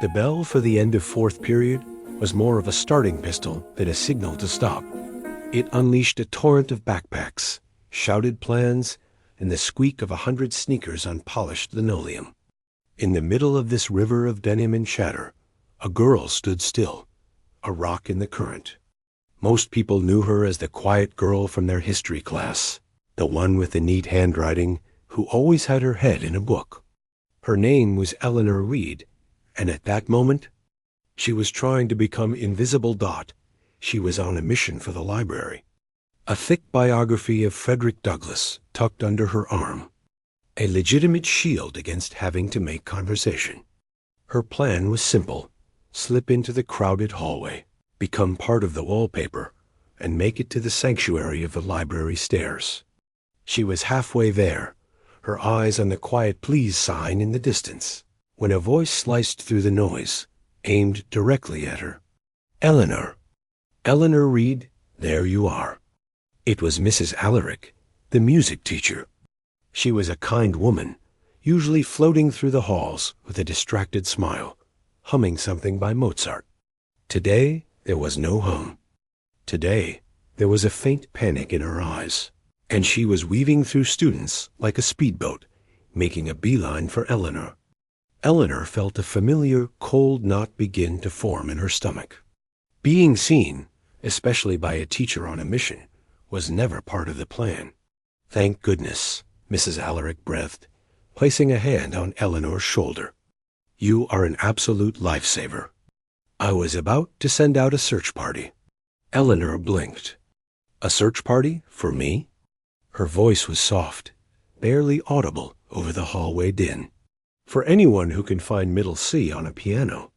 The bell for the end of fourth period was more of a starting pistol than a signal to stop. It unleashed a torrent of backpacks, shouted plans, and the squeak of 100 sneakers on polished linoleum. In the middle of this river of denim and chatter, a girl stood still, a rock in the current. Most people knew her as the quiet girl from their history class, the one with the neat handwriting who always had her head in a book. Her name was Eleanor Reed, and at that moment, she was trying to become Invisible Dot. She was on a mission for the library. A thick biography of Frederick Douglass tucked under her arm, a legitimate shield against having to make conversation. Her plan was simple: slip into the crowded hallway, become part of the wallpaper, and make it to the sanctuary of the library stairs. She was halfway there, her eyes on the quiet please sign in the distance, when a voice sliced through the noise, aimed directly at her. "Eleanor. Eleanor Reed, there you are." It was Mrs. Alaric, the music teacher. She was a kind woman, usually floating through the halls with a distracted smile, humming something by Mozart. Today, there was no hum. Today, there was a faint panic in her eyes, and she was weaving through students like a speedboat, making a beeline for Eleanor. Eleanor felt a familiar, cold knot begin to form in her stomach. Being seen, especially by a teacher on a mission, was never part of the plan. "Thank goodness," Mrs. Alaric breathed, placing a hand on Eleanor's shoulder. "You are an absolute lifesaver. I was about to send out a search party." Eleanor blinked. "A search party? For me?" Her voice was soft, barely audible over the hallway din. "For anyone who can find middle C on a piano,"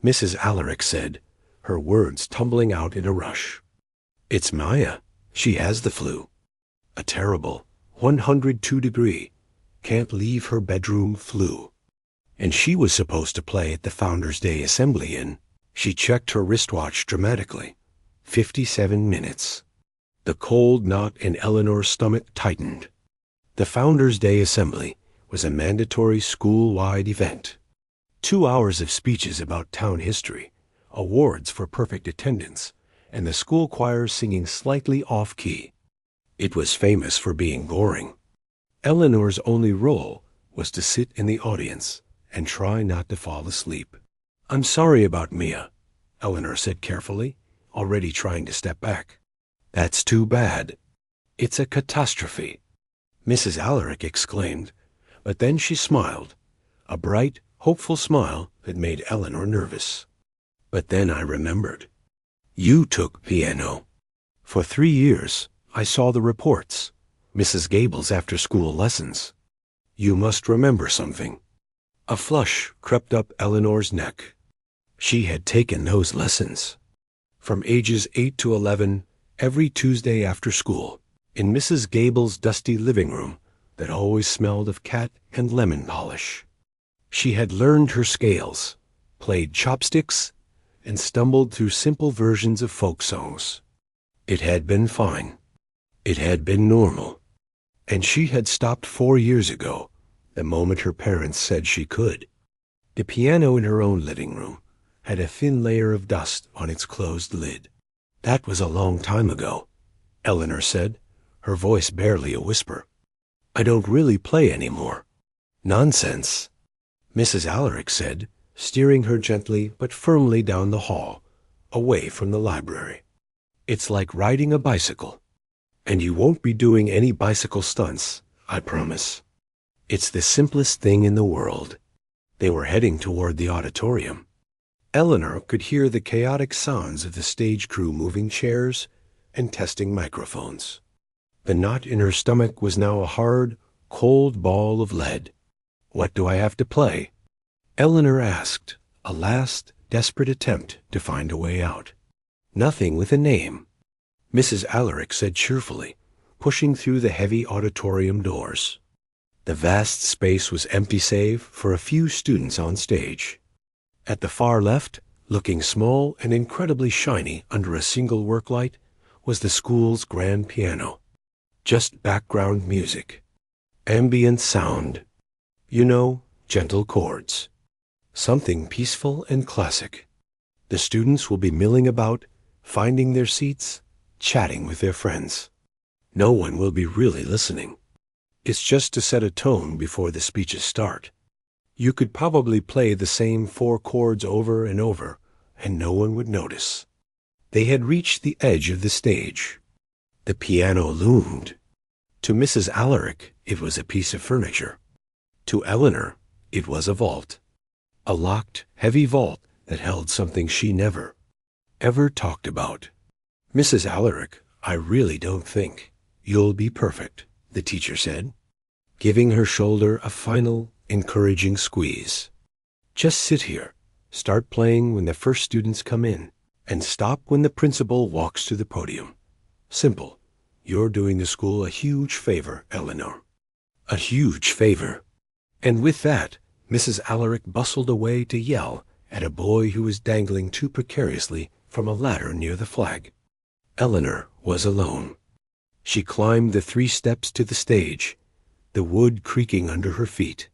Mrs. Alaric said, her words tumbling out in a rush. "It's Maya. She has the flu. A terrible 102-degree, can't leave her bedroom flu. And she was supposed to play at the Founders' Day Assembly in," she checked her wristwatch dramatically, 57 minutes. The cold knot in Eleanor's stomach tightened. The Founders' Day Assembly was a mandatory school-wide event. 2 hours of speeches about town history, awards for perfect attendance, and the school choir singing slightly off-key. It was famous for being boring. Eleanor's only role was to sit in the audience and try not to fall asleep. "I'm sorry about Mia," Eleanor said carefully, already trying to step back. "That's too bad. It's a catastrophe," Mrs. Alaric exclaimed, but then she smiled, a bright, hopeful smile that made Eleanor nervous. "But then I remembered. You took piano. For 3 years, I saw the reports, Mrs. Gable's after-school lessons. You must remember something." A flush crept up Eleanor's neck. She had taken those lessons. From ages 8 to 11, every Tuesday after school, in Mrs. Gable's dusty living room that always smelled of cat and lemon polish. She had learned her scales, played chopsticks, and stumbled through simple versions of folk songs. It had been fine. It had been normal. And she had stopped 4 years ago, the moment her parents said she could. The piano in her own living room had a thin layer of dust on its closed lid. "That was a long time ago," Eleanor said, her voice barely a whisper. "I don't really play anymore." "Nonsense," Mrs. Alaric said, steering her gently but firmly down the hall, away from the library. "It's like riding a bicycle. And you won't be doing any bicycle stunts, I promise. It's the simplest thing in the world." They were heading toward the auditorium. Eleanor could hear the chaotic sounds of the stage crew moving chairs and testing microphones. The knot in her stomach was now a hard, cold ball of lead. "What do I have to play?" Eleanor asked, a last, desperate attempt to find a way out. "Nothing with a name," Mrs. Alaric said cheerfully, pushing through the heavy auditorium doors. The vast space was empty save for a few students on stage. At the far left, looking small and incredibly shiny under a single work light, was the school's grand piano. Just background music. Ambient sound. You know, gentle chords. Something peaceful and classic. The students will be milling about, finding their seats, chatting with their friends. No one will be really listening. It's just to set a tone before the speeches start. You could probably play the same 4 chords over and over, and no one would notice. They had reached the edge of the stage. The piano loomed. To Mrs. Alaric, it was a piece of furniture. To Eleanor, it was a vault. A locked, heavy vault that held something she never, ever talked about. Mrs. Alaric, I really don't think you'll be perfect, the teacher said, giving her shoulder a final, encouraging squeeze. Just sit here, start playing when the first students come in, and stop when the principal walks to the podium. Simple. You're doing the school a huge favor, Eleanor. A huge favor. And with that, Mrs. Alaric bustled away to yell at a boy who was dangling too precariously from a ladder near the flag. Eleanor was alone. She climbed the 3 steps to the stage, the wood creaking under her feet.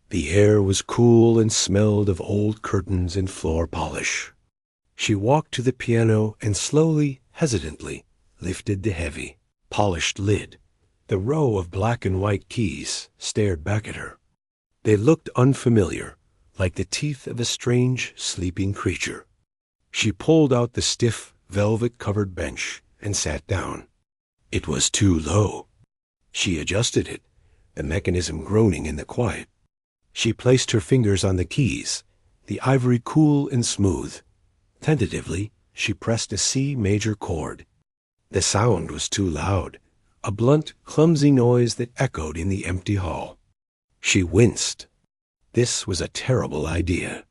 The air was cool and smelled of old curtains and floor polish. She walked to the piano and slowly, hesitantly, lifted the heavy, polished lid. The row of black and white keys stared back at her. They looked unfamiliar, like the teeth of a strange, sleeping creature. She pulled out the stiff, velvet-covered bench and sat down. It was too low. She adjusted it, the mechanism groaning in the quiet. She placed her fingers on the keys, the ivory cool and smooth. Tentatively, she pressed a C major chord. The sound was too loud, a blunt, clumsy noise that echoed in the empty hall. She winced. This was a terrible idea.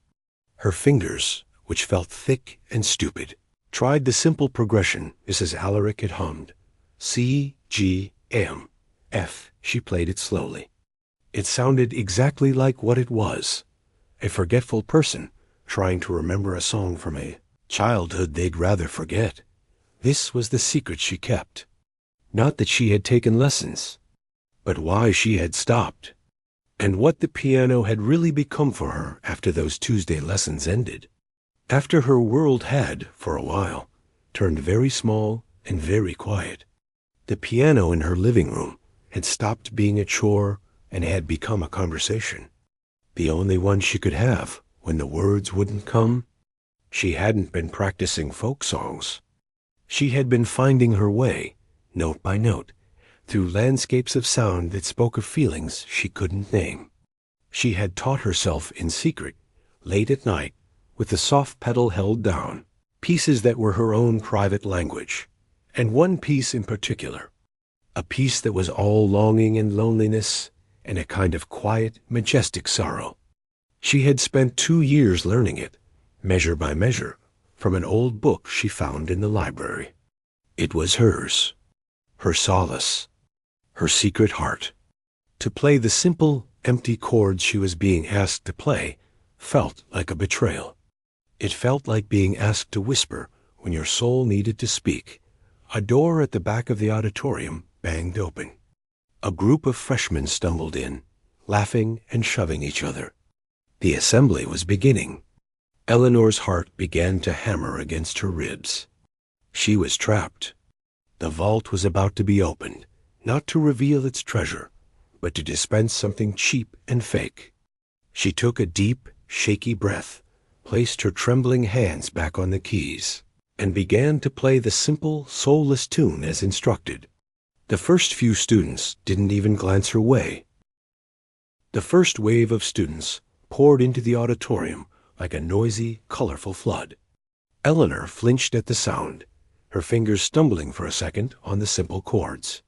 Her fingers, which felt thick and stupid, tried the simple progression Mrs. Alaric had hummed. C, G, M, F. She played it slowly. It sounded exactly like what it was, a forgetful person trying to remember a song from a childhood they'd rather forget. This was the secret she kept. Not that she had taken lessons, but why she had stopped, and what the piano had really become for her after those Tuesday lessons ended. After her world had, for a while, turned very small and very quiet. The piano in her living room had stopped being a chore and had become a conversation. The only one she could have when the words wouldn't come. She hadn't been practicing folk songs. She had been finding her way, note by note, through landscapes of sound that spoke of feelings she couldn't name. She had taught herself in secret, late at night, with the soft pedal held down, pieces that were her own private language, and one piece in particular, a piece that was all longing and loneliness and a kind of quiet, majestic sorrow. She had spent 2 years learning it, measure by measure, from an old book she found in the library. It was hers, her solace, her secret heart. To play the simple, empty chords she was being asked to play felt like a betrayal. It felt like being asked to whisper when your soul needed to speak. A door at the back of the auditorium banged open. A group of freshmen stumbled in, laughing and shoving each other. The assembly was beginning. Eleanor's heart began to hammer against her ribs. She was trapped. The vault was about to be opened, not to reveal its treasure, but to dispense something cheap and fake. She took a deep, shaky breath, placed her trembling hands back on the keys, and began to play the simple, soulless tune as instructed. The first few students didn't even glance her way. The first wave of students poured into the auditorium like a noisy, colorful flood. Eleanor flinched at the sound, her fingers stumbling for a second on the simple chords.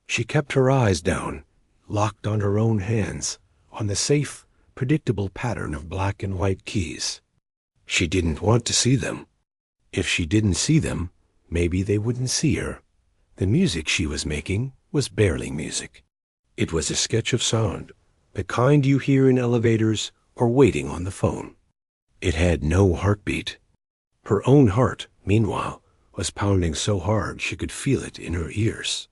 She kept her eyes down, locked on her own hands, on the safe, predictable pattern of black and white keys. She didn't want to see them. If she didn't see them, maybe they wouldn't see her. The music she was making was barely music. It was a sketch of sound, the kind you hear in elevators or waiting on the phone. It had no heartbeat. Her own heart, meanwhile, was pounding so hard she could feel it in her ears.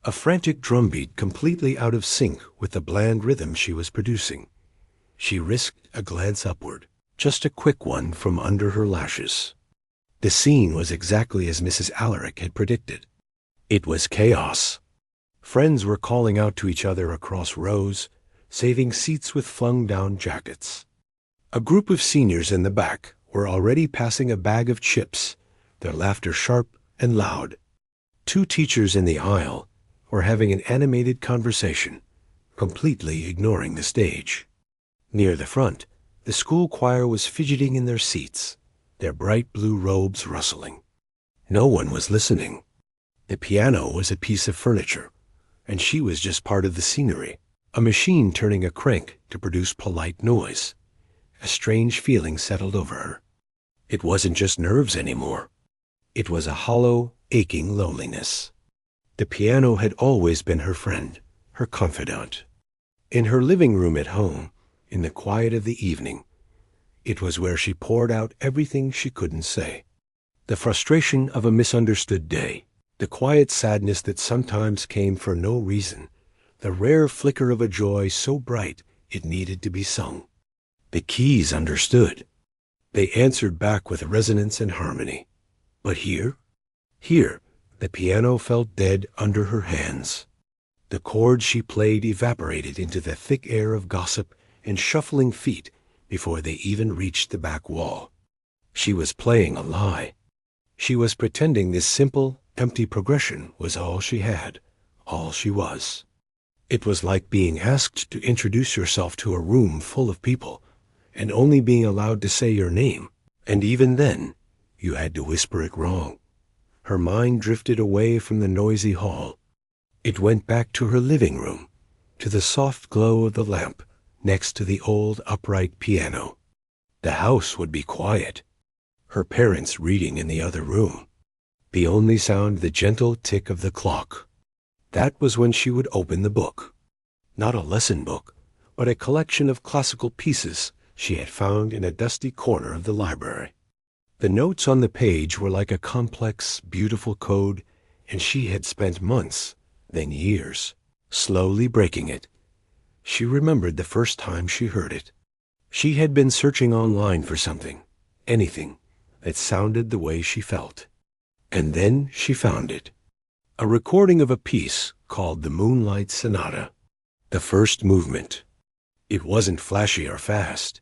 A frantic drumbeat completely out of sync with the bland rhythm she was producing. She risked a glance upward, just a quick one from under her lashes. The scene was exactly as Mrs. Alaric had predicted. It was chaos. Friends were calling out to each other across rows, saving seats with flung-down jackets. A group of seniors in the back were already passing a bag of chips, their laughter sharp and loud. Two teachers in the aisle were having an animated conversation, completely ignoring the stage. Near the front, the school choir was fidgeting in their seats, their bright blue robes rustling. No one was listening. The piano was a piece of furniture, and she was just part of the scenery, a machine turning a crank to produce polite noise. A strange feeling settled over her. It wasn't just nerves anymore. It was a hollow, aching loneliness. The piano had always been her friend, her confidant. In her living room at home, in the quiet of the evening, it was where she poured out everything she couldn't say. The frustration of a misunderstood day, the quiet sadness that sometimes came for no reason, the rare flicker of a joy so bright it needed to be sung. The keys understood. They answered back with resonance and harmony. But here, the piano felt dead under her hands. The chords she played evaporated into the thick air of gossip and shuffling feet before they even reached the back wall. She was playing a lie. She was pretending this simple, empty progression was all she had, all she was. It was like being asked to introduce yourself to a room full of people, and only being allowed to say your name, and even then, you had to whisper it wrong. Her mind drifted away from the noisy hall. It went back to her living room, to the soft glow of the lamp next to the old upright piano. The house would be quiet. Her parents reading in the other room. The only sound the gentle tick of the clock. That was when she would open the book. Not a lesson book, but a collection of classical pieces she had found in a dusty corner of the library. The notes on the page were like a complex, beautiful code, and she had spent months, then years, slowly breaking it. She remembered the first time she heard it. She had been searching online for something, anything, that sounded the way she felt. And then she found it. A recording of a piece called the Moonlight Sonata. The first movement. It wasn't flashy or fast.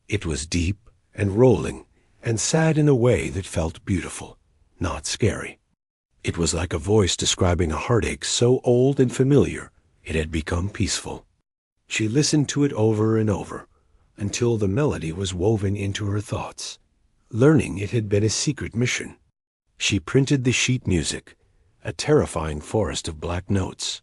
It was deep and rolling and sad in a way that felt beautiful, not scary. It was like a voice describing a heartache so old and familiar it had become peaceful. She listened to it over and over until the melody was woven into her thoughts, learning it had been a secret mission. She printed the sheet music, a terrifying forest of black notes.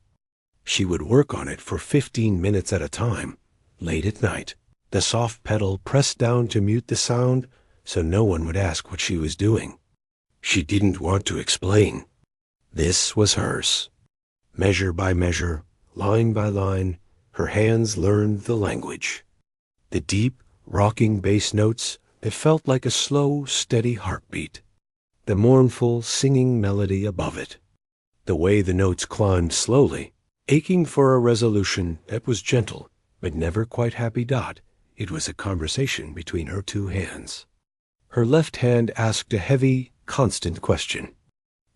She would work on it for 15 minutes at a time, late at night, the soft pedal pressed down to mute the sound so no one would ask what she was doing. She didn't want to explain. This was hers. Measure by measure, line by line, her hands learned the language. The deep, rocking bass notes that felt like a slow, steady heartbeat. The mournful, singing melody above it. The way the notes climbed slowly, aching for a resolution that was gentle, but never quite happy. It was a conversation between her two hands. Her left hand asked a heavy, constant question.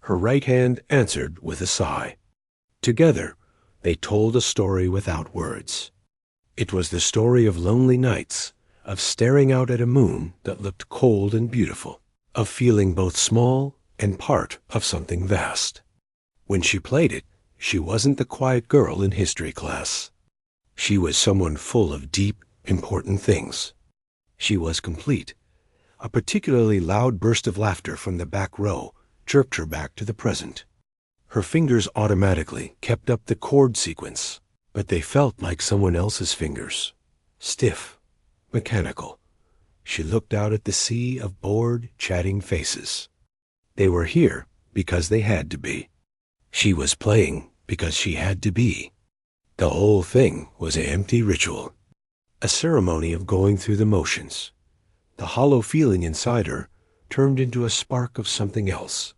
Her right hand answered with a sigh. Together, they told a story without words. It was the story of lonely nights, of staring out at a moon that looked cold and beautiful, of feeling both small and part of something vast. When she played it, she wasn't the quiet girl in history class. She was someone full of deep, important things. She was complete. A particularly loud burst of laughter from the back row jerked her back to the present. Her fingers automatically kept up the chord sequence, but they felt like someone else's fingers. Stiff, mechanical. She looked out at the sea of bored, chatting faces. They were here because they had to be. She was playing because she had to be. The whole thing was an empty ritual, a ceremony of going through the motions. The hollow feeling inside her turned into a spark of something else,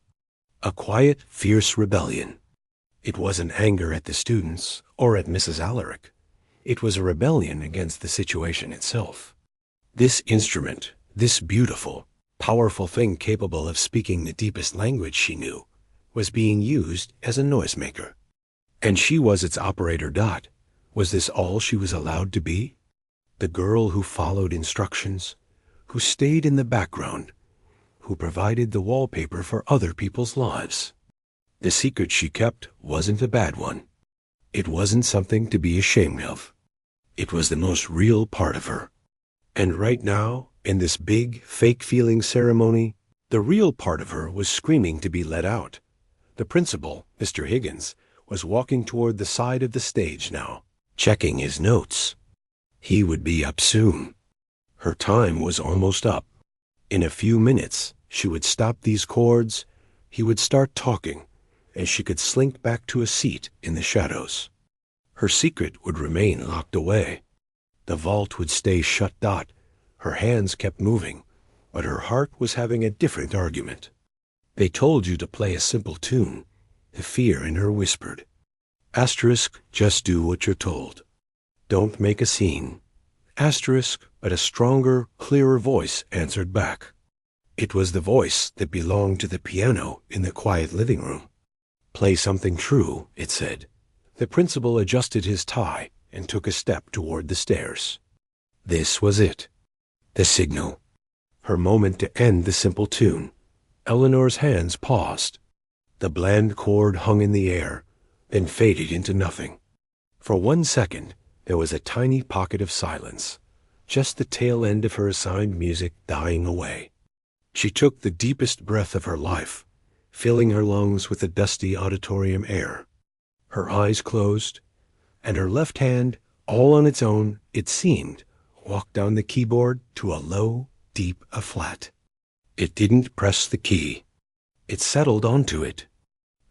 a quiet, fierce rebellion. It wasn't anger at the students or at Mrs. Alaric. It was a rebellion against the situation itself. This instrument, this beautiful, powerful thing capable of speaking the deepest language she knew, was being used as a noisemaker. And she was its operator. Was this all she was allowed to be? The girl who followed instructions, who stayed in the background, who provided the wallpaper for other people's lives. The secret she kept wasn't a bad one. It wasn't something to be ashamed of. It was the most real part of her. And right now, in this big, fake feeling ceremony, the real part of her was screaming to be let out. The principal, Mr. Higgins, was walking toward the side of the stage now, checking his notes. He would be up soon. Her time was almost up. In a few minutes, she would stop these chords, he would start talking, and she could slink back to a seat in the shadows. Her secret would remain locked away. The vault would stay shut. Her hands kept moving, but her heart was having a different argument. They told you to play a simple tune. The fear in her whispered. Asterisk, just do what you're told. Don't make a scene. Asterisk, but a stronger, clearer voice answered back. It was the voice that belonged to the piano in the quiet living room. Play something true, it said. The principal adjusted his tie and took a step toward the stairs. This was it. The signal. Her moment to end the simple tune. Eleanor's hands paused. The bland chord hung in the air, then faded into nothing. For 1 second, there was a tiny pocket of silence, just the tail end of her assigned music dying away. She took the deepest breath of her life, filling her lungs with the dusty auditorium air. Her eyes closed, and her left hand, all on its own, it seemed, walked down the keyboard to a low, deep A flat. It didn't press the key. It settled onto it.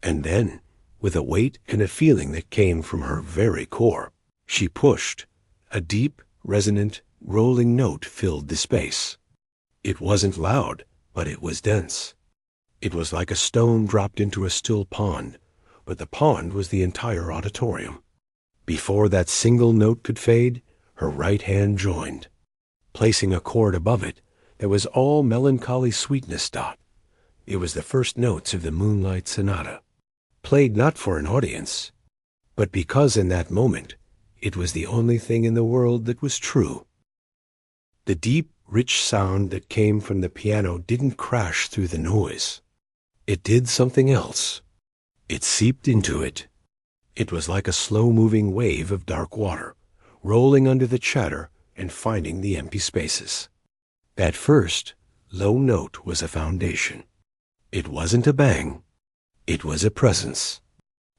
And then, with a weight and a feeling that came from her very core, she pushed. A deep, resonant, rolling note filled the space. It wasn't loud, but it was dense. It was like a stone dropped into a still pond, but the pond was the entire auditorium. Before that single note could fade, her right hand joined. Placing a chord above it, there was all melancholy sweetness. It was the first notes of the Moonlight Sonata, played not for an audience, but because in that moment it was the only thing in the world that was true. The deep, rich sound that came from the piano didn't crash through the noise. It did something else. It seeped into it. It was like a slow-moving wave of dark water, rolling under the chatter and finding the empty spaces. That first, low note was a foundation. It wasn't a bang. It was a presence.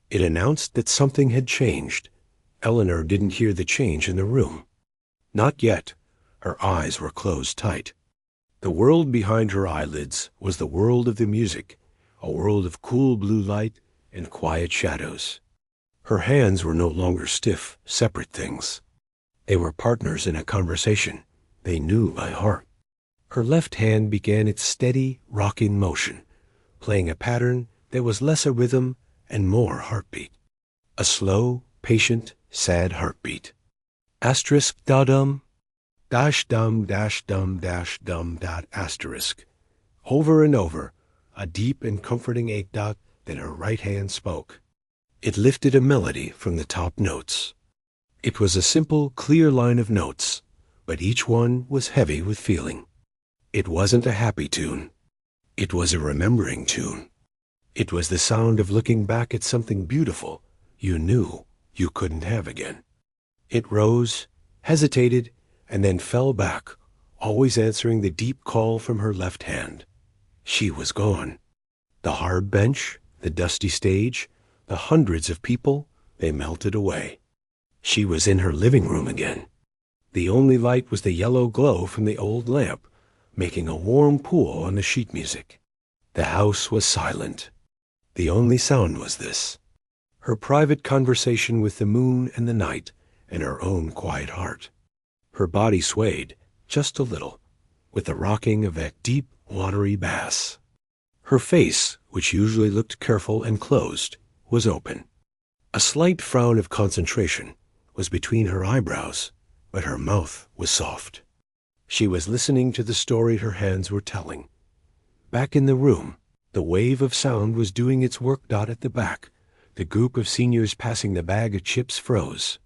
It announced that something had changed. Eleanor didn't hear the change in the room. Not yet. Her eyes were closed tight. The world behind her eyelids was the world of the music, a world of cool blue light and quiet shadows. Her hands were no longer stiff, separate things. They were partners in a conversation they knew by heart. Her left hand began its steady, rocking motion, playing a pattern that was less a rhythm and more heartbeat. A slow, patient, sad heartbeat. Asterisk da-dum, dash dum dash dum dash dum dot asterisk. Over and over, a deep and comforting 8 dot, then her right hand spoke. It lifted a melody from the top notes. It was a simple, clear line of notes, but each one was heavy with feeling. It wasn't a happy tune. It was a remembering tune. It was the sound of looking back at something beautiful you knew you couldn't have again. It rose, hesitated, and then fell back, always answering the deep call from her left hand. She was gone. The hard bench, the dusty stage, the hundreds of people, they melted away. She was in her living room again. The only light was the yellow glow from the old lamp, making a warm pool on the sheet music. The house was silent. The only sound was this, her private conversation with the moon and the night, and her own quiet heart. Her body swayed, just a little, with the rocking of that deep, watery bass. Her face, which usually looked careful and closed, was open. A slight frown of concentration was between her eyebrows, but her mouth was soft. She was listening to the story her hands were telling. Back in the room, the wave of sound was doing its work. At the back, the group of seniors passing the bag of chips froze.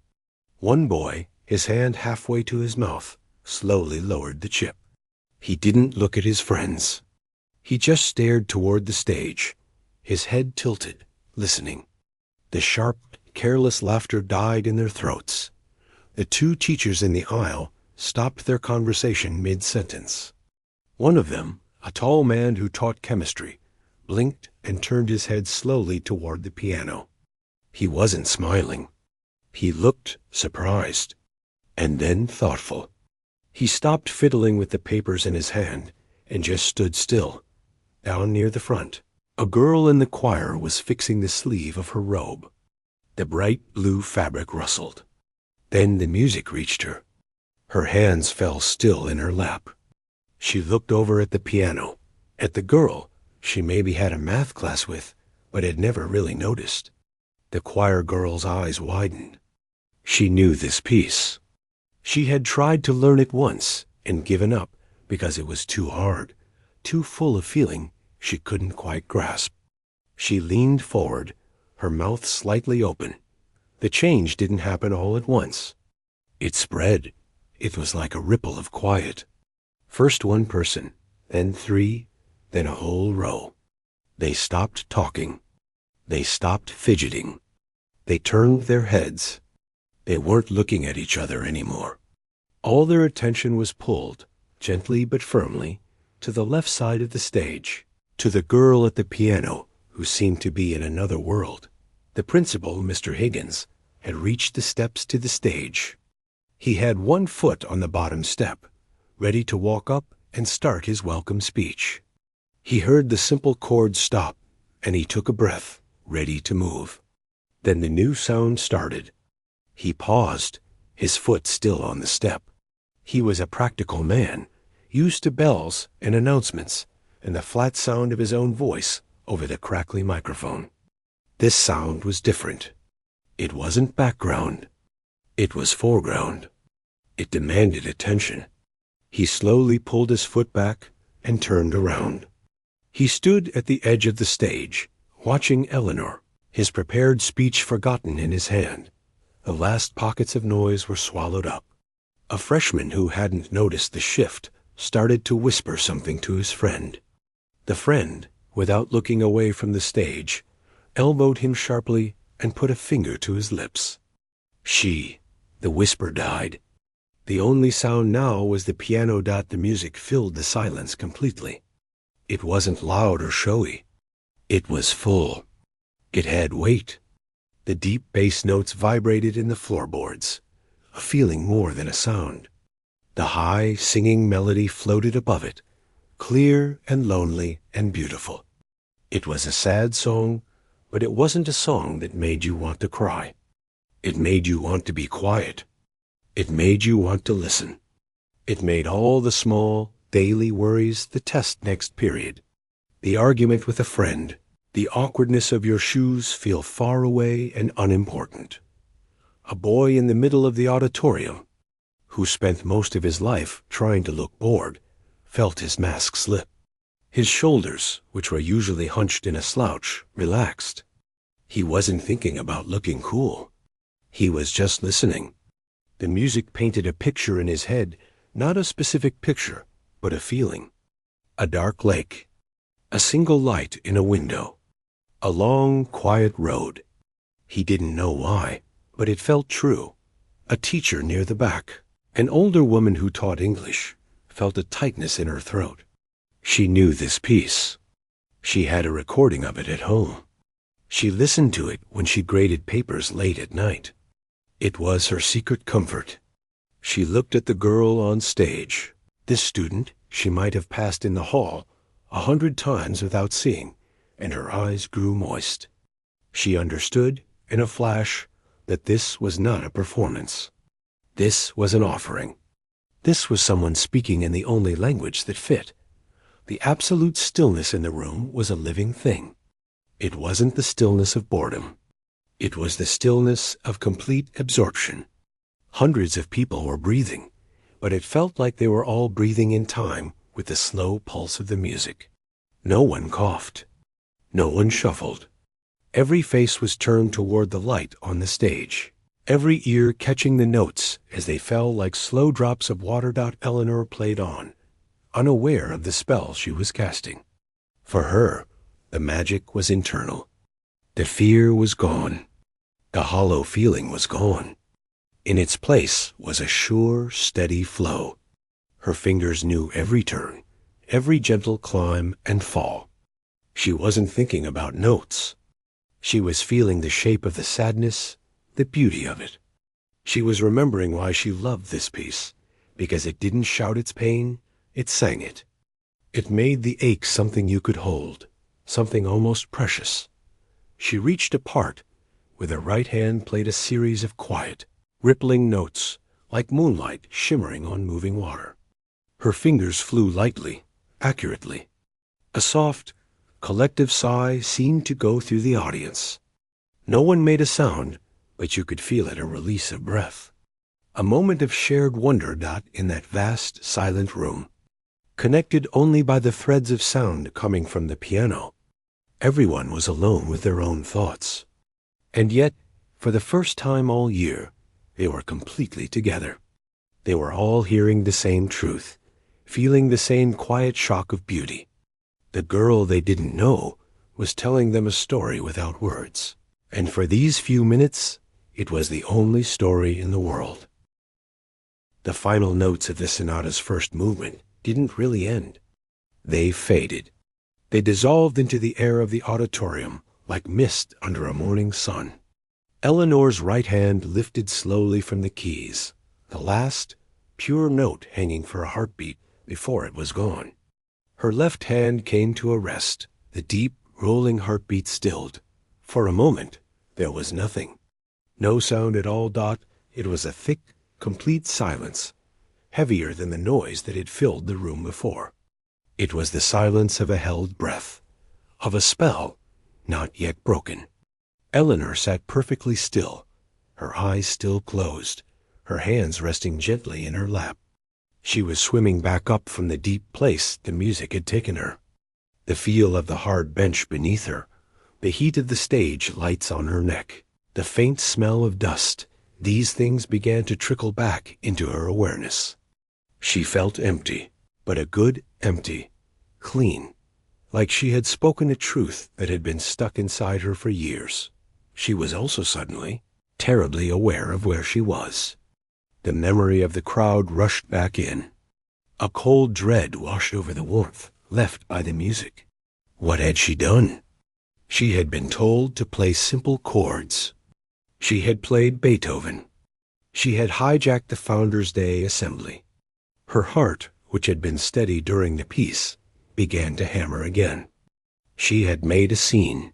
One boy, his hand halfway to his mouth, slowly lowered the chip. He didn't look at his friends. He just stared toward the stage, his head tilted, listening. The sharp, careless laughter died in their throats. The two teachers in the aisle stopped their conversation mid-sentence. One of them, a tall man who taught chemistry, blinked and turned his head slowly toward the piano. He wasn't smiling. He looked surprised, and then thoughtful. He stopped fiddling with the papers in his hand and just stood still. Down near the front, a girl in the choir was fixing the sleeve of her robe. The bright blue fabric rustled. Then the music reached her. Her hands fell still in her lap. She looked over at the piano, at the girl she maybe had a math class with, but had never really noticed. The choir girl's eyes widened. She knew this piece. She had tried to learn it once and given up because it was too hard, too full of feeling she couldn't quite grasp. She leaned forward, her mouth slightly open. The change didn't happen all at once. It spread. It was like a ripple of quiet. First one person, then three, then a whole row. They stopped talking. They stopped fidgeting. They turned their heads. They weren't looking at each other anymore. All their attention was pulled, gently but firmly, to the left side of the stage, to the girl at the piano who seemed to be in another world. The principal, Mr. Higgins, had reached the steps to the stage. He had one foot on the bottom step, ready to walk up and start his welcome speech. He heard the simple chords stop, and he took a breath, ready to move. Then the new sound started. He paused, his foot still on the step. He was a practical man, used to bells and announcements, and the flat sound of his own voice over the crackly microphone. This sound was different. It wasn't background. It was foreground. It demanded attention. He slowly pulled his foot back and turned around. He stood at the edge of the stage, watching Eleanor, his prepared speech forgotten in his hand. The last pockets of noise were swallowed up. A freshman who hadn't noticed the shift started to whisper something to his friend. The friend, without looking away from the stage, elbowed him sharply and put a finger to his lips. The whisper died. The only sound now was the piano. The music filled the silence completely. It wasn't loud or showy. It was full. It had weight. The deep bass notes vibrated in the floorboards, a feeling more than a sound. The high, singing melody floated above it, clear and lonely and beautiful. It was a sad song, but it wasn't a song that made you want to cry. It made you want to be quiet. It made you want to listen. It made all the small, daily worries the test next period. The argument with a friend, the awkwardness of your shoes feel far away and unimportant. A boy in the middle of the auditorium, who spent most of his life trying to look bored, felt his mask slip. His shoulders, which were usually hunched in a slouch, relaxed. He wasn't thinking about looking cool. He was just listening. The music painted a picture in his head, not a specific picture, but a feeling. A dark lake. A single light in a window. A long, quiet road. He didn't know why, but it felt true. A teacher near the back. An older woman who taught English felt a tightness in her throat. She knew this piece. She had a recording of it at home. She listened to it when she graded papers late at night. It was her secret comfort. She looked at the girl on stage. This student she might have passed in the hall 100 times without seeing, and her eyes grew moist. She understood, in a flash, that this was not a performance. This was an offering. This was someone speaking in the only language that fit. The absolute stillness in the room was a living thing. It wasn't the stillness of boredom. It was the stillness of complete absorption. Hundreds of people were breathing, but it felt like they were all breathing in time with the slow pulse of the music. No one coughed. No one shuffled. Every face was turned toward the light on the stage, every ear catching the notes as they fell like slow drops of water. Eleanor played on, unaware of the spell she was casting. For her, the magic was internal. The fear was gone. The hollow feeling was gone. In its place was a sure, steady flow. Her fingers knew every turn, every gentle climb and fall. She wasn't thinking about notes. She was feeling the shape of the sadness, the beauty of it. She was remembering why she loved this piece, because it didn't shout its pain, it sang it. It made the ache something you could hold, something almost precious. She reached apart. With her right hand played a series of quiet, rippling notes, like moonlight shimmering on moving water. Her fingers flew lightly, accurately. A soft, collective sigh seemed to go through the audience. No one made a sound, but you could feel it, a release of breath. A moment of shared wonder. In that vast, silent room, connected only by the threads of sound coming from the piano, everyone was alone with their own thoughts. And yet, for the first time all year, they were completely together. They were all hearing the same truth, feeling the same quiet shock of beauty. The girl they didn't know was telling them a story without words, and for these few minutes, it was the only story in the world. The final notes of the sonata's first movement didn't really end. They faded. They dissolved into the air of the auditorium like mist under a morning sun. Eleanor's right hand lifted slowly from the keys, the last pure note hanging for a heartbeat before it was gone. Her left hand came to a rest, the deep, rolling heartbeat stilled. For a moment, there was nothing. No sound at all. It was a thick, complete silence, heavier than the noise that had filled the room before. It was the silence of a held breath, of a spell not yet broken. Eleanor sat perfectly still, her eyes still closed, her hands resting gently in her lap. She was swimming back up from the deep place the music had taken her. The feel of the hard bench beneath her, the heat of the stage lights on her neck, the faint smell of dust, these things began to trickle back into her awareness. She felt empty, but a good empty, clean, like she had spoken a truth that had been stuck inside her for years. She was also suddenly terribly aware of where she was. The memory of the crowd rushed back in. A cold dread washed over the warmth left by the music. What had she done? She had been told to play simple chords. She had played Beethoven. She had hijacked the Founders' Day assembly. Her heart, which had been steady during the piece, began to hammer again. She had made a scene,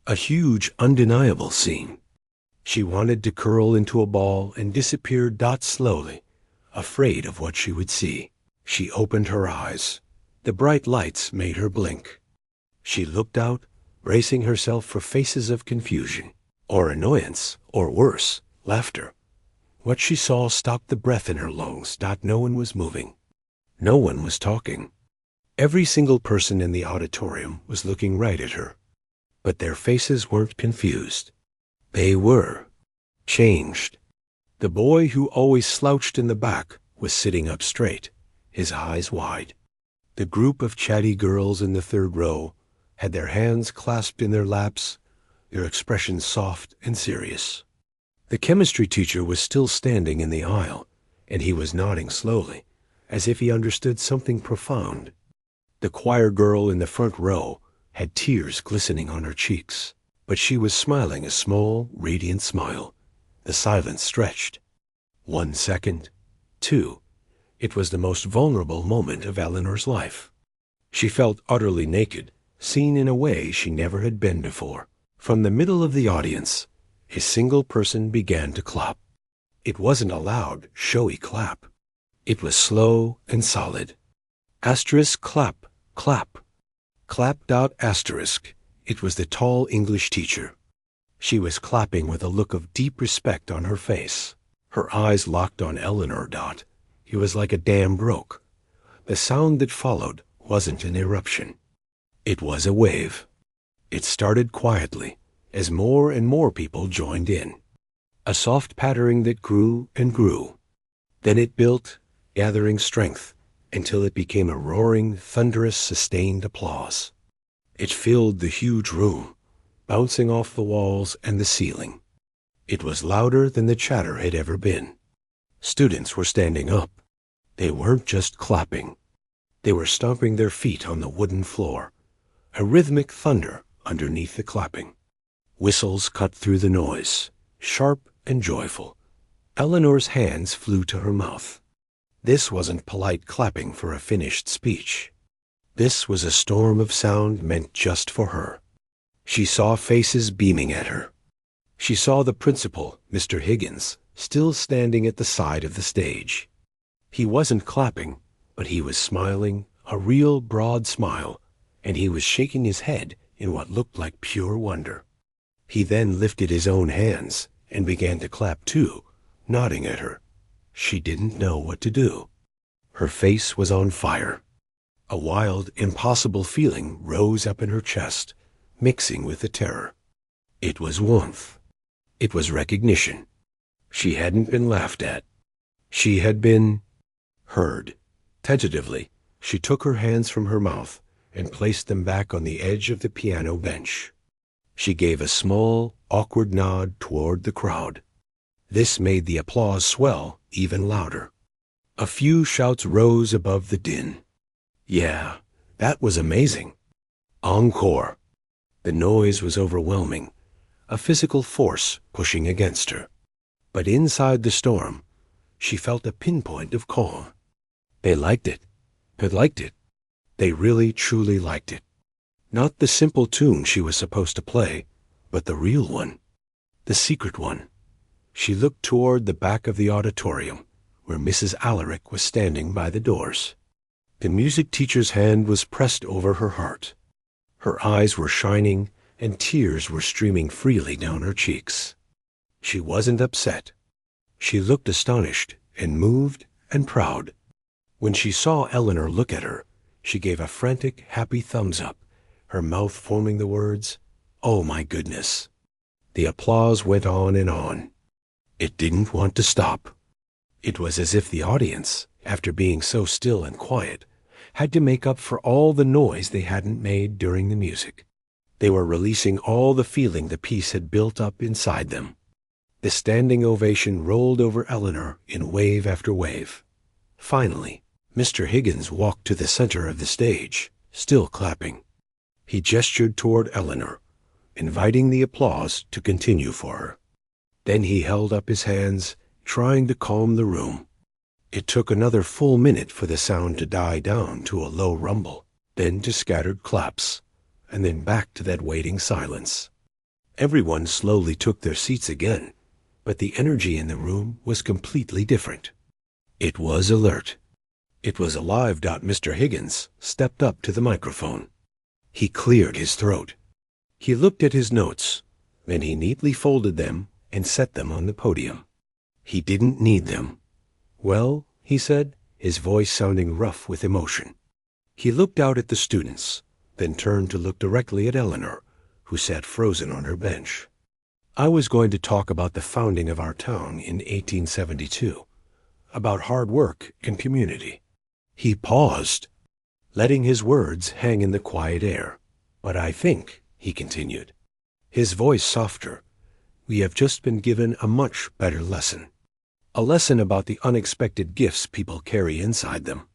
a huge, undeniable scene. She wanted to curl into a ball and disappear. Slowly, afraid of what she would see. She opened her eyes. The bright lights made her blink. She looked out, bracing herself for faces of confusion, or annoyance, or worse, laughter. What she saw stopped the breath in her lungs. No one was moving. No one was talking. Every single person in the auditorium was looking right at her. But their faces weren't confused. They were changed. The boy who always slouched in the back was sitting up straight, his eyes wide. The group of chatty girls in the third row had their hands clasped in their laps, their expressions soft and serious. The chemistry teacher was still standing in the aisle, and he was nodding slowly, as if he understood something profound. The choir girl in the front row had tears glistening on her cheeks, but she was smiling a small, radiant smile. The silence stretched. 1 second, 2. It was the most vulnerable moment of Eleanor's life. She felt utterly naked, seen in a way she never had been before. From the middle of the audience, a single person began to clap. It wasn't a loud, showy clap. It was slow and solid. Asterisk clap, clap. Clap. Asterisk. It was the tall English teacher. She was clapping with a look of deep respect on her face. Her eyes locked on Eleanor. It was like a dam broke. The sound that followed wasn't an eruption. It was a wave. It started quietly as more and more people joined in. A soft pattering that grew and grew. Then it built, gathering strength, until it became a roaring, thunderous, sustained applause. It filled the huge room, bouncing off the walls and the ceiling. It was louder than the chatter had ever been. Students were standing up. They weren't just clapping. They were stomping their feet on the wooden floor, a rhythmic thunder underneath the clapping. Whistles cut through the noise, sharp and joyful. Eleanor's hands flew to her mouth. This wasn't polite clapping for a finished speech. This was a storm of sound meant just for her. She saw faces beaming at her. She saw the principal, Mr. Higgins, still standing at the side of the stage. He wasn't clapping, but he was smiling, a real broad smile, and he was shaking his head in what looked like pure wonder. He then lifted his own hands and began to clap too, nodding at her. She didn't know what to do. Her face was on fire. A wild, impossible feeling rose up in her chest, mixing with the terror. It was warmth. It was recognition. She hadn't been laughed at. She had been heard. Tentatively, she took her hands from her mouth and placed them back on the edge of the piano bench. She gave a small, awkward nod toward the crowd. This made the applause swell even louder. A few shouts rose above the din. Yeah, that was amazing. Encore. The noise was overwhelming, a physical force pushing against her. But inside the storm, she felt a pinpoint of calm. They liked it. Had liked it. They really, truly liked it. Not the simple tune she was supposed to play, but the real one. The secret one. She looked toward the back of the auditorium, where Mrs. Alaric was standing by the doors. The music teacher's hand was pressed over her heart. Her eyes were shining, and tears were streaming freely down her cheeks. She wasn't upset. She looked astonished and moved and proud. When she saw Eleanor look at her, she gave a frantic, happy thumbs up, her mouth forming the words, "Oh my goodness." The applause went on and on. It didn't want to stop. It was as if the audience, after being so still and quiet, had to make up for all the noise they hadn't made during the music. They were releasing all the feeling the piece had built up inside them. The standing ovation rolled over Eleanor in wave after wave. Finally, Mr. Higgins walked to the center of the stage, still clapping. He gestured toward Eleanor, inviting the applause to continue for her. Then he held up his hands, trying to calm the room. It took another full minute for the sound to die down to a low rumble, then to scattered claps, and then back to that waiting silence. Everyone slowly took their seats again, but the energy in the room was completely different. It was alert. It was alive. Mr. Higgins stepped up to the microphone. He cleared his throat. He looked at his notes, then he neatly folded them and set them on the podium. He didn't need them. "Well," he said, his voice sounding rough with emotion. He looked out at the students, then turned to look directly at Eleanor, who sat frozen on her bench. "I was going to talk about the founding of our town in 1872, about hard work and community." He paused, letting his words hang in the quiet air. "But I think," he continued, his voice softer, "we have just been given a much better lesson. A lesson about the unexpected gifts people carry inside them.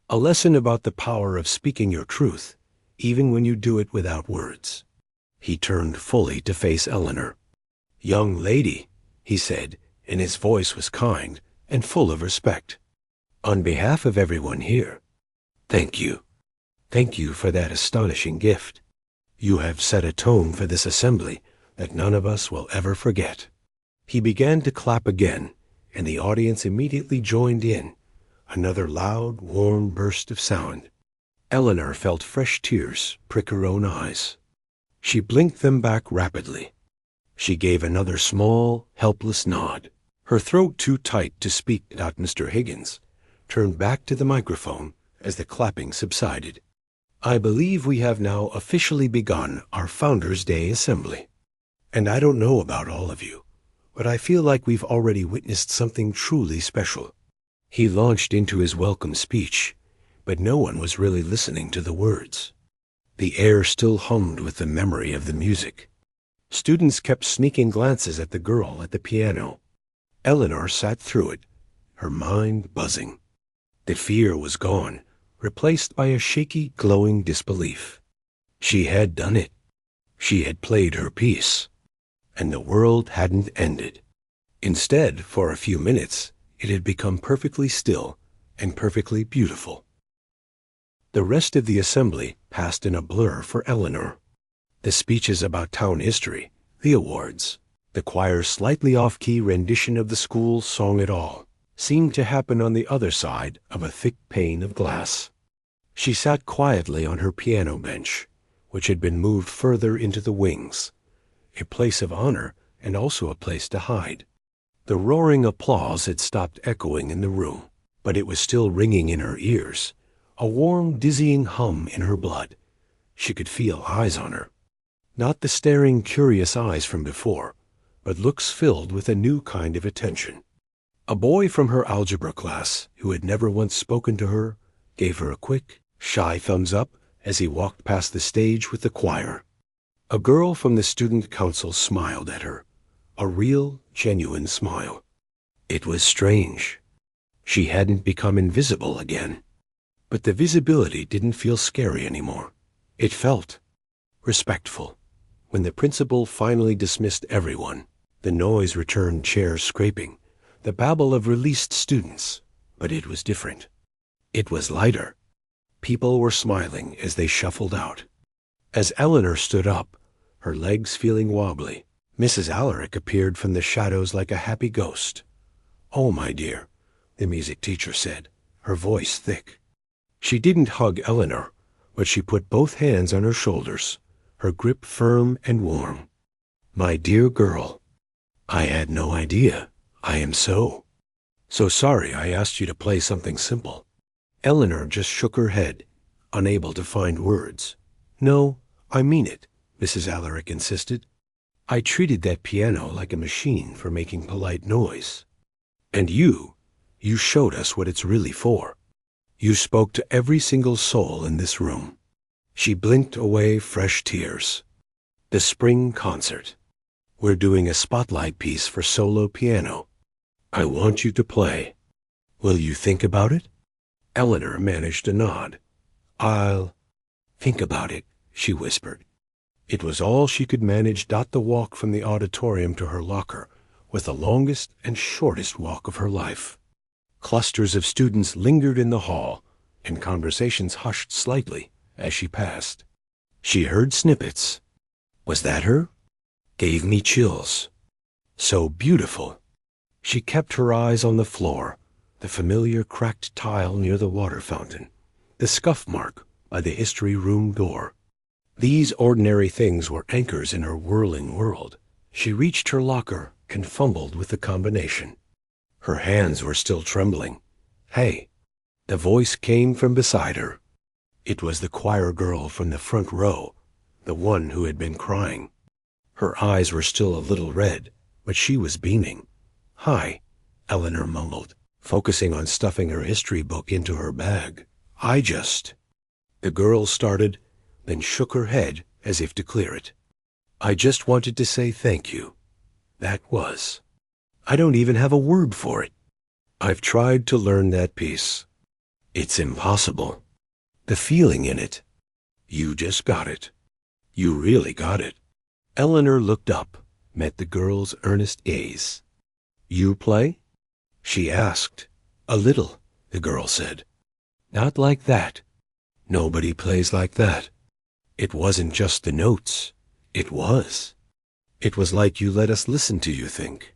A lesson about the power of speaking your truth, even when you do it without words." He turned fully to face Eleanor. "Young lady," he said, and his voice was kind and full of respect. "On behalf of everyone here, thank you. Thank you for that astonishing gift. You have set a tone for this assembly that none of us will ever forget." He began to clap again, and the audience immediately joined in, another loud, warm burst of sound. Eleanor felt fresh tears prick her own eyes. She blinked them back rapidly. She gave another small, helpless nod. Her throat too tight to speak out, Mr. Higgins turned back to the microphone as the clapping subsided. I believe we have now officially begun our Founders' Day Assembly. And I don't know about all of you, but I feel like we've already witnessed something truly special. He launched into his welcome speech, but no one was really listening to the words. The air still hummed with the memory of the music. Students kept sneaking glances at the girl at the piano. Eleanor sat through it, her mind buzzing. The fear was gone, replaced by a shaky, glowing disbelief. She had done it. She had played her piece. And the world hadn't ended. Instead, for a few minutes, it had become perfectly still and perfectly beautiful. The rest of the assembly passed in a blur for Eleanor. The speeches about town history, the awards, the choir's slightly off-key rendition of the school song It All, seemed to happen on the other side of a thick pane of glass. She sat quietly on her piano bench, which had been moved further into the wings, a place of honor and also a place to hide. The roaring applause had stopped echoing in the room, but it was still ringing in her ears, a warm, dizzying hum in her blood. She could feel eyes on her. Not the staring, curious eyes from before, but looks filled with a new kind of attention. A boy from her algebra class, who had never once spoken to her, gave her a quick, shy thumbs up as he walked past the stage with the choir. A girl from the student council smiled at her, a real, genuine smile. It was strange. She hadn't become invisible again. But the visibility didn't feel scary anymore. It felt respectful. When the principal finally dismissed everyone, the noise returned, chairs scraping, the babble of released students. But it was different. It was lighter. People were smiling as they shuffled out. As Eleanor stood up, her legs feeling wobbly, Mrs. Alaric appeared from the shadows like a happy ghost. "Oh, my dear," the music teacher said, her voice thick. She didn't hug Eleanor, but she put both hands on her shoulders, her grip firm and warm. "My dear girl, I had no idea. I am so sorry I asked you to play something simple." Eleanor just shook her head, unable to find words. "No, I mean it," Mrs. Alaric insisted. "I treated that piano like a machine for making polite noise. And you showed us what it's really for. You spoke to every single soul in this room." She blinked away fresh tears. "The spring concert. We're doing a spotlight piece for solo piano. I want you to play. Will you think about it?" Eleanor managed a nod. "I'll think about it," she whispered. It was all she could manage. The walk from the auditorium to her locker was the longest and shortest walk of her life. Clusters of students lingered in the hall, and conversations hushed slightly as she passed. She heard snippets. Was that her? Gave me chills. So beautiful. She kept her eyes on the floor, the familiar cracked tile near the water fountain, the scuff mark by the history room door. These ordinary things were anchors in her whirling world. She reached her locker and fumbled with the combination. Her hands were still trembling. "Hey!" The voice came from beside her. It was the choir girl from the front row, the one who had been crying. Her eyes were still a little red, but she was beaming. "Hi," Eleanor mumbled, focusing on stuffing her history book into her bag. The girl started, then shook her head as if to clear it. "I just wanted to say thank you. That was. I don't even have a word for it. I've tried to learn that piece. It's impossible. The feeling in it. You just got it. You really got it." Eleanor looked up, met the girl's earnest gaze. "You play?" she asked. "A little," the girl said. "Not like that. Nobody plays like that. It wasn't just the notes. It was. It was like you let us listen to you think."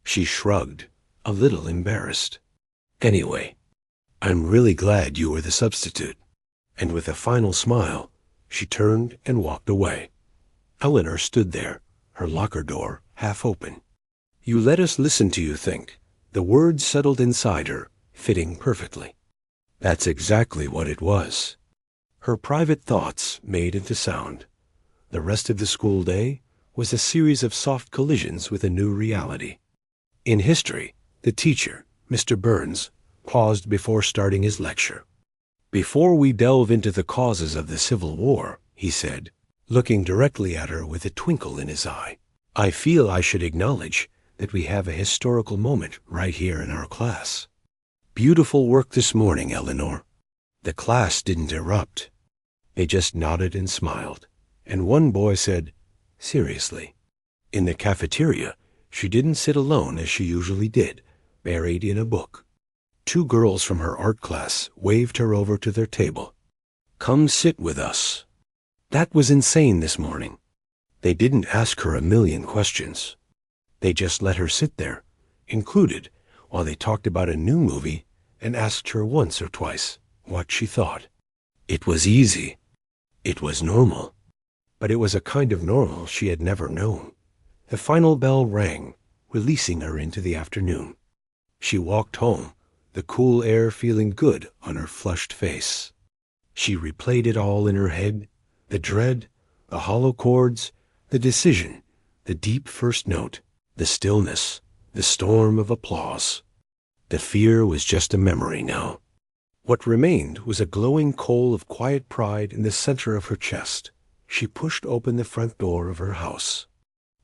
She shrugged, a little embarrassed. "Anyway, I'm really glad you were the substitute." And with a final smile, she turned and walked away. Eleanor stood there, her locker door half open. You let us listen to you think. The words settled inside her, fitting perfectly. That's exactly what it was. Her private thoughts made into sound. The rest of the school day was a series of soft collisions with a new reality. In history, the teacher, Mr. Burns, paused before starting his lecture. "Before we delve into the causes of the Civil War," he said, looking directly at her with a twinkle in his eye, "I feel I should acknowledge that we have a historical moment right here in our class. Beautiful work this morning, Eleanor." The class didn't erupt. They just nodded and smiled, and one boy said, "Seriously." In the cafeteria, she didn't sit alone as she usually did, buried in a book. 2 girls from her art class waved her over to their table. "Come sit with us." That was insane this morning. They didn't ask her a million questions. They just let her sit there, included, while they talked about a new movie and asked her once or twice what she thought. It was easy. It was normal. But it was a kind of normal she had never known. The final bell rang, releasing her into the afternoon. She walked home, the cool air feeling good on her flushed face. She replayed it all in her head, the dread, the hollow chords, the decision, the deep first note, the stillness, the storm of applause. The fear was just a memory now. What remained was a glowing coal of quiet pride in the center of her chest. She pushed open the front door of her house.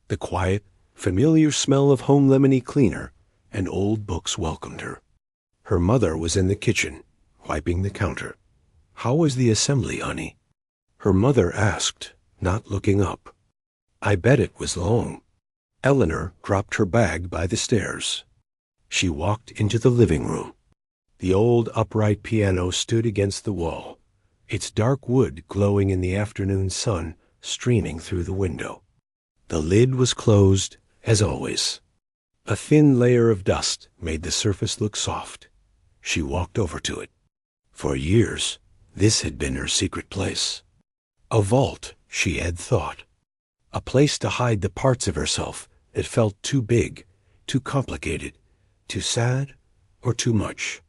The quiet, familiar smell of home lemony cleaner and old books welcomed her. Her mother was in the kitchen, wiping the counter. "How was the assembly, honey?" Her mother asked, not looking up. "I bet it was long." Eleanor dropped her bag by the stairs. She walked into the living room. The old upright piano stood against the wall, its dark wood glowing in the afternoon sun streaming through the window. The lid was closed, as always. A thin layer of dust made the surface look soft. She walked over to it. For years, this had been her secret place. A vault, she had thought. A place to hide the parts of herself that felt too big, too complicated, too sad, or too much.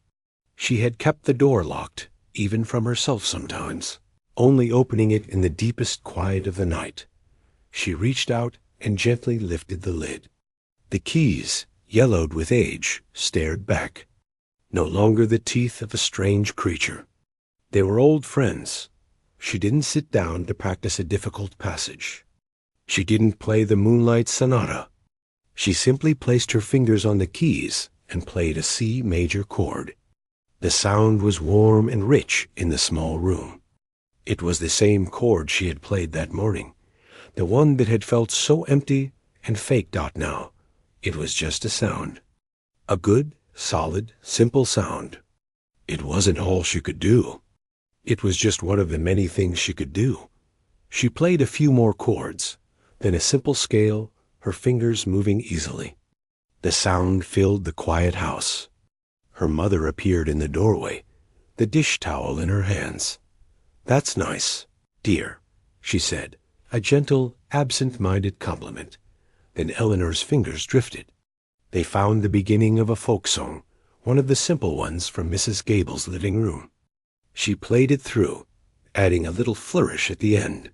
She had kept the door locked, even from herself sometimes, only opening it in the deepest quiet of the night. She reached out and gently lifted the lid. The keys, yellowed with age, stared back. No longer the teeth of a strange creature. They were old friends. She didn't sit down to practice a difficult passage. She didn't play the Moonlight Sonata. She simply placed her fingers on the keys and played a C major chord. The sound was warm and rich in the small room. It was the same chord she had played that morning, the one that had felt so empty and faked out now. It was just a sound. A good, solid, simple sound. It wasn't all she could do. It was just one of the many things she could do. She played a few more chords, then a simple scale, her fingers moving easily. The sound filled the quiet house. Her mother appeared in the doorway, the dish towel in her hands. "That's nice, dear," she said, a gentle, absent-minded compliment. Then Eleanor's fingers drifted. They found the beginning of a folk song, one of the simple ones from Mrs. Gable's living room. She played it through, adding a little flourish at the end.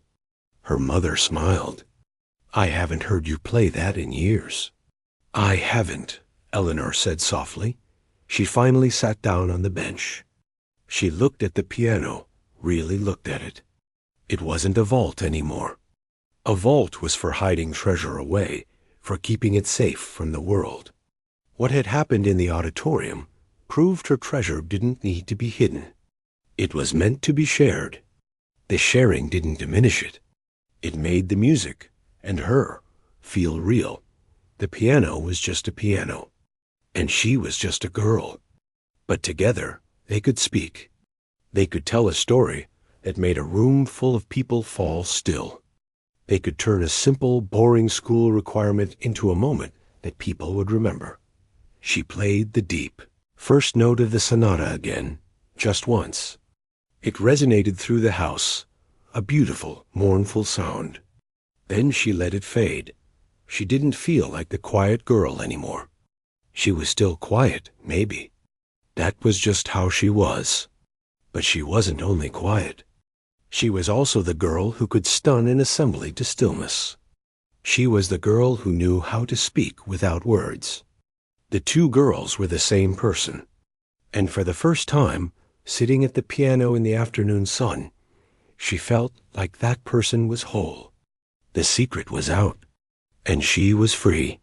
Her mother smiled. "I haven't heard you play that in years." "I haven't," Eleanor said softly. She finally sat down on the bench. She looked at the piano, really looked at it. It wasn't a vault anymore. A vault was for hiding treasure away, for keeping it safe from the world. What had happened in the auditorium proved her treasure didn't need to be hidden. It was meant to be shared. The sharing didn't diminish it. It made the music, and her, feel real. The piano was just a piano, and she was just a girl. But together, they could speak. They could tell a story that made a room full of people fall still. They could turn a simple, boring school requirement into a moment that people would remember. She played the deep, first note of the sonata again, just once. It resonated through the house, a beautiful, mournful sound. Then she let it fade. She didn't feel like the quiet girl anymore. She was still quiet, maybe. That was just how she was. But she wasn't only quiet. She was also the girl who could stun an assembly to stillness. She was the girl who knew how to speak without words. The two girls were the same person. And for the first time, sitting at the piano in the afternoon sun, she felt like that person was whole. The secret was out, and she was free.